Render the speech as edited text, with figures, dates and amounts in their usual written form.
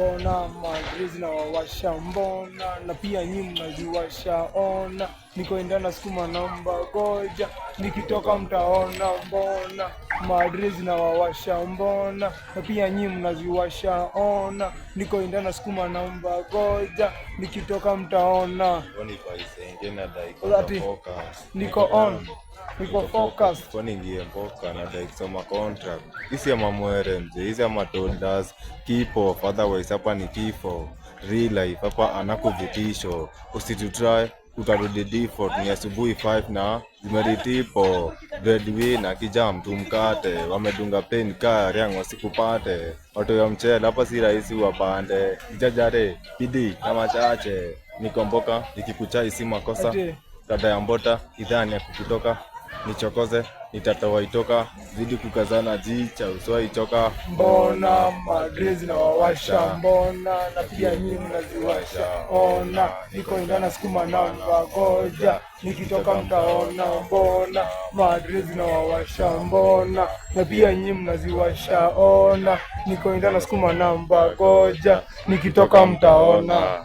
mbona madrizi na wawasha mbona, na pia nyi mnaziwasha ona, nikoenda na sukuma namba goja, nikitoka mtaona mbona madrizi na wawasha mbona, na pia nyi mnaziwasha ona, nikoenda na sukuma namba goja, nikitoka mtaona. Niko on, niko focused. Kwa ningie mboka na dai kusoma contract. Isi ya mamwere mze, isi ya matoldas, keep off, otherwise hapa ni kifo. Real life, hapa anakuvitisho. Usitutry, utarudi default, ni asubuhi 5 na zimeritipo. Breadwinner, kijam, tumkate, wamedunga plain car, yang wasikupate. Watu ya mchele, hapa si rahisi wapande. Jajare, pidi, na machache. Niko mboka, nikikuchai si makosa. Dada ya mbota, idhani ya kukutoka. Nichokoze, nitatoa itoka, zidi kukazana jicha, usoi choka. Mbona madrizi na wawasha mbona, na pia nyi mnaziwasha ona, nikoenda na sukuma namba goja, nikitoka mtaona mbona madrizi na wawasha mbona, na pia nyi mnaziwasha ona, nikoenda na sukuma namba goja, nikitoka mtaona.